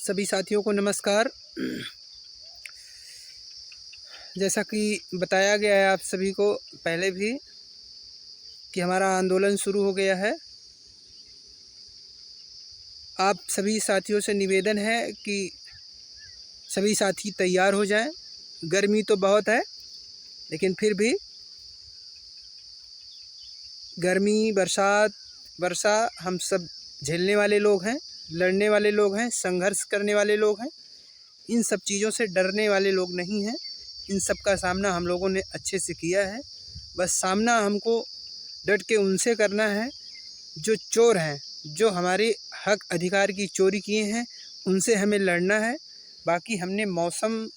सभी साथियों को नमस्कार। जैसा कि बताया गया है आप सभी को पहले भी कि हमारा आंदोलन शुरू हो गया है। आप सभी साथियों से निवेदन है कि सभी साथी तैयार हो जाएं। गर्मी तो बहुत है, लेकिन फिर भी गर्मी, बरसात, वर्षा हम सब झेलने वाले लोग हैं, लड़ने वाले लोग हैं, संघर्ष करने वाले लोग हैं। इन सब चीज़ों से डरने वाले लोग नहीं हैं। इन सब का सामना हम लोगों ने अच्छे से किया है। बस सामना हमको डट के उनसे करना है जो चोर हैं, जो हमारे हक अधिकार की चोरी किए हैं, उनसे हमें लड़ना है। बाकी हमने मौसम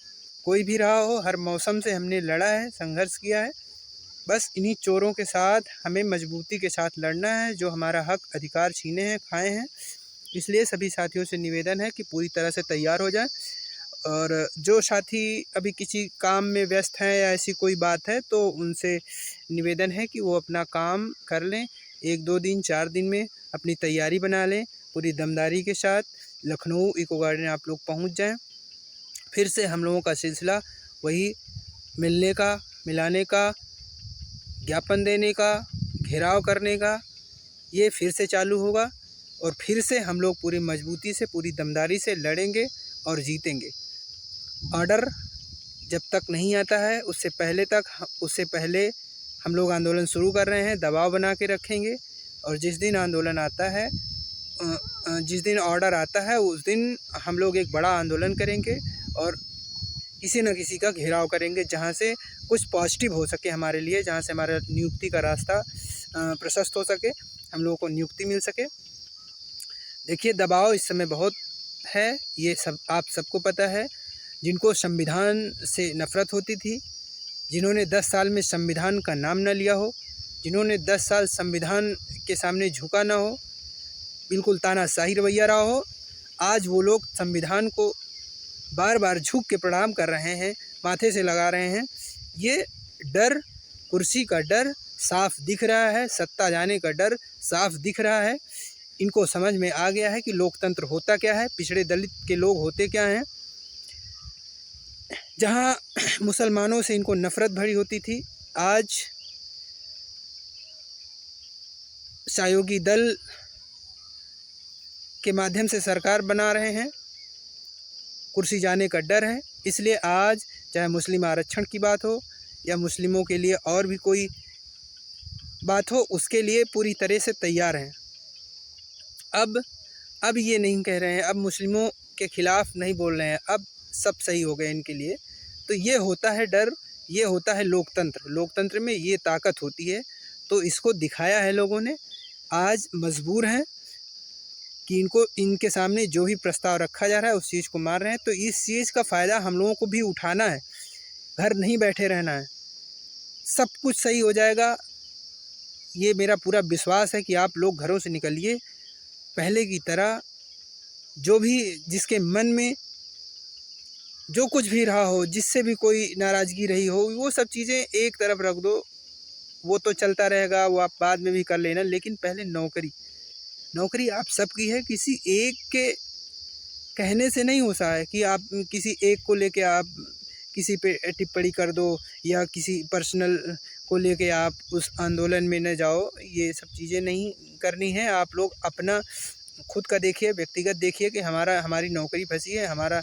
कोई भी रहा हो, हर मौसम से हमने लड़ा है, संघर्ष किया है। बस इन्हीं चोरों के साथ हमें मजबूती के साथ लड़ना है जो हमारा हक अधिकार छीने हैं, खाए हैं। इसलिए सभी साथियों से निवेदन है कि पूरी तरह से तैयार हो जाएं। और जो साथी अभी किसी काम में व्यस्त हैं या ऐसी कोई बात है तो उनसे निवेदन है कि वो अपना काम कर लें। 1-2 दिन 4 दिन में अपनी तैयारी बना लें। पूरी दमदारी के साथ लखनऊ इको गार्डन आप लोग पहुंच जाएं। फिर से हम लोगों का सिलसिला वही मिलने का, मिलाने का, ज्ञापन देने का, घेराव करने का, ये फिर से चालू होगा। और फिर से हम लोग पूरी मजबूती से, पूरी दमदारी से लड़ेंगे और जीतेंगे। ऑर्डर जब तक नहीं आता है उससे पहले हम लोग आंदोलन शुरू कर रहे हैं, दबाव बना के रखेंगे। और जिस दिन आंदोलन आता है, जिस दिन ऑर्डर आता है, उस दिन हम लोग एक बड़ा आंदोलन करेंगे और किसी न किसी का घेराव करेंगे जहां से कुछ पॉजिटिव हो सके हमारे लिए, जहां से हमारा नियुक्ति का रास्ता प्रशस्त हो सके, हम लोगों को नियुक्ति मिल सके। देखिए, दबाव इस समय बहुत है, ये सब आप सबको पता है। जिनको संविधान से नफ़रत होती थी, जिन्होंने 10 साल में संविधान का नाम न लिया हो, जिन्होंने 10 साल संविधान के सामने झुका ना हो, बिल्कुल तानाशाही रवैया रहा हो, आज वो लोग संविधान को बार बार झुक के प्रणाम कर रहे हैं, माथे से लगा रहे हैं। ये डर, कुर्सी का डर साफ दिख रहा है, सत्ता जाने का डर साफ दिख रहा है। इनको समझ में आ गया है कि लोकतंत्र होता क्या है, पिछड़े दलित के लोग होते क्या हैं। जहां मुसलमानों से इनको नफ़रत भरी होती थी, आज सहयोगी दल के माध्यम से सरकार बना रहे हैं। कुर्सी जाने का डर है, इसलिए आज चाहे मुस्लिम आरक्षण की बात हो या मुस्लिमों के लिए और भी कोई बात हो, उसके लिए पूरी तरह से तैयार हैं। अब ये नहीं कह रहे हैं, अब मुस्लिमों के खिलाफ नहीं बोल रहे हैं, अब सब सही हो गए इनके लिए। तो ये होता है डर, ये होता है लोकतंत्र। लोकतंत्र में ये ताकत होती है। तो इसको दिखाया है लोगों ने। आज मजबूर हैं कि इनके सामने जो भी प्रस्ताव रखा जा रहा है उस चीज़ को मान रहे हैं। तो इस चीज़ का फ़ायदा हम लोगों को भी उठाना है, घर नहीं बैठे रहना है। सब कुछ सही हो जाएगा, ये मेरा पूरा विश्वास है कि आप लोग घरों से निकलिए। पहले की तरह जो भी जिसके मन में जो कुछ भी रहा हो, जिससे भी कोई नाराज़गी रही हो, वो सब चीज़ें एक तरफ रख दो। वो तो चलता रहेगा, वो आप बाद में भी कर लेना। लेकिन पहले नौकरी आप सबकी है। किसी एक के कहने से नहीं होता है कि आप किसी एक को लेके आप किसी पे टिप्पणी कर दो या किसी पर्सनल को लेके आप उस आंदोलन में न जाओ। ये सब चीज़ें नहीं करनी है। आप लोग अपना खुद का देखिए, व्यक्तिगत देखिए कि हमारी नौकरी फंसी है। हमारा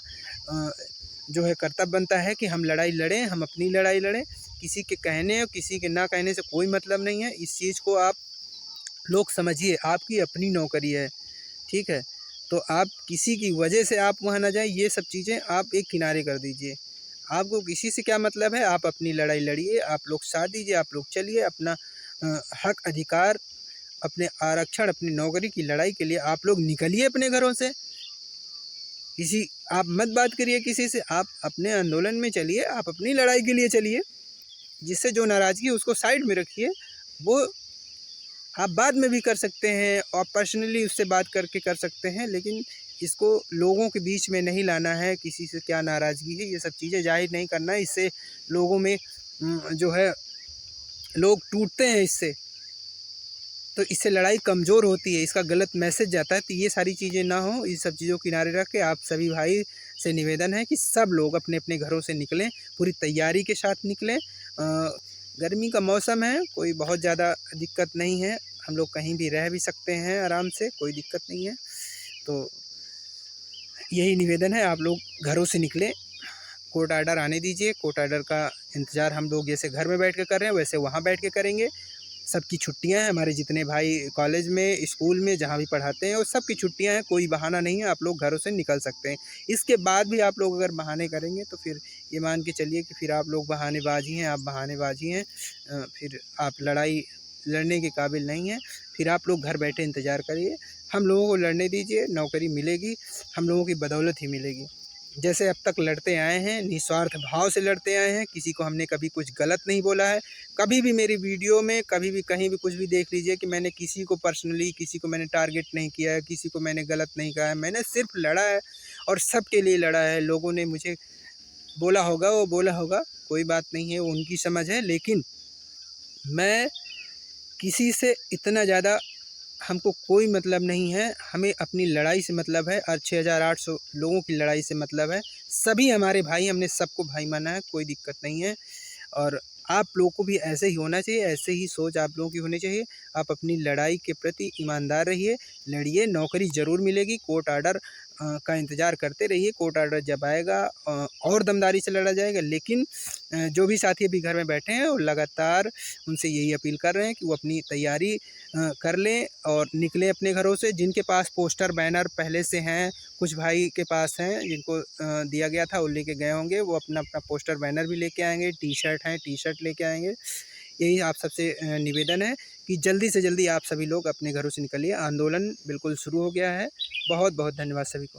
जो है कर्तव्य बनता है कि हम लड़ाई लड़ें, हम अपनी लड़ाई लड़ें। किसी के कहने और किसी के ना कहने से कोई मतलब नहीं है। इस चीज़ को आप लोग समझिए, आपकी अपनी नौकरी है, ठीक है। तो आप किसी की वजह से आप वहाँ ना जाएं, ये सब चीज़ें आप एक किनारे कर दीजिए। आपको किसी से क्या मतलब है, आप अपनी लड़ाई लड़िए, आप लोग साथ दीजिए, आप लोग चलिए। अपना हक अधिकार, अपने आरक्षण, अपनी नौकरी की लड़ाई के लिए आप लोग निकलिए अपने घरों से। आप मत बात करिए किसी से, आप अपने आंदोलन में चलिए, आप अपनी लड़ाई के लिए चलिए। जिससे जो नाराज़गी है उसको साइड में रखिए। वो आप बाद में भी कर सकते हैं और पर्सनली उससे बात करके कर सकते हैं, लेकिन इसको लोगों के बीच में नहीं लाना है। किसी से क्या नाराज़गी है, ये सब चीज़ें जाहिर नहीं करना है। इससे लोगों में जो है लोग टूटते हैं इससे। तो इससे लड़ाई कमज़ोर होती है, इसका गलत मैसेज जाता है। तो ये सारी चीज़ें ना हो, इन सब चीज़ों को किनारे रख के आप सभी भाई से निवेदन है कि सब लोग अपने अपने घरों से निकलें, पूरी तैयारी के साथ निकलें। गर्मी का मौसम है, कोई बहुत ज़्यादा दिक्कत नहीं है, हम लोग कहीं भी रह भी सकते हैं आराम से, कोई दिक्कत नहीं है। तो यही निवेदन है, आप लोग घरों से निकलें, कोर्ट आर्डर आने दीजिए। कोर्ट आर्डर का इंतज़ार हम लोग जैसे घर में बैठ के कर रहे हैं वैसे वहाँ बैठ के करेंगे। सबकी छुट्टियां हैं, हमारे जितने भाई कॉलेज में, स्कूल में, जहाँ भी पढ़ाते हैं, और सबकी छुट्टियां हैं, कोई बहाना नहीं है, आप लोग घरों से निकल सकते हैं। इसके बाद भी आप लोग अगर बहाने करेंगे तो फिर ये मान के चलिए कि फिर आप लोग बहानेबाजी हैं, आप बहानेबाजी हैं, फिर आप लड़ाई लड़ने के काबिल नहीं हैं। फिर आप लोग घर बैठे इंतज़ार करिए, हम लोगों को लड़ने दीजिए, नौकरी मिलेगी, हम लोगों की बदौलत ही मिलेगी। जैसे अब तक लड़ते आए हैं, निस्वार्थ भाव से लड़ते आए हैं, किसी को हमने कभी कुछ गलत नहीं बोला है। कभी भी मेरी वीडियो में, कभी भी कहीं भी कुछ भी देख लीजिए कि मैंने किसी को पर्सनली, किसी को मैंने टारगेट नहीं किया है, किसी को मैंने गलत नहीं कहा है। मैंने सिर्फ लड़ा है और सबके लिए लड़ा है। लोगों ने मुझे बोला होगा, वो बोला होगा, कोई बात नहीं है, वो उनकी समझ है। लेकिन मैं किसी से इतना ज़्यादा, हमको कोई मतलब नहीं है, हमें अपनी लड़ाई से मतलब है और 6800 लोगों की लड़ाई से मतलब है। सभी हमारे भाई, हमने सबको भाई माना है, कोई दिक्कत नहीं है। और आप लोगों को भी ऐसे ही होना चाहिए, ऐसे ही सोच आप लोगों की होनी चाहिए। आप अपनी लड़ाई के प्रति ईमानदार रहिए, लड़िए, नौकरी ज़रूर मिलेगी। कोर्ट आर्डर का इंतज़ार करते रहिए, कोर्ट आर्डर जब आएगा और दमदारी से लड़ा जाएगा। लेकिन जो भी साथी अभी घर में बैठे हैं वो लगातार उनसे यही अपील कर रहे हैं कि वो अपनी तैयारी कर लें और निकलें अपने घरों से। जिनके पास पोस्टर बैनर पहले से हैं, कुछ भाई के पास हैं जिनको दिया गया था, वो लेके गए होंगे, वो अपना अपना पोस्टर बैनर भी लेके आएंगे, टी शर्ट हैं, टी शर्ट लेके आएंगे। यही आप सबसे निवेदन है कि जल्दी से जल्दी आप सभी लोग अपने घरों से निकलिए। आंदोलन बिल्कुल शुरू हो गया है। बहुत बहुत धन्यवाद सभी को।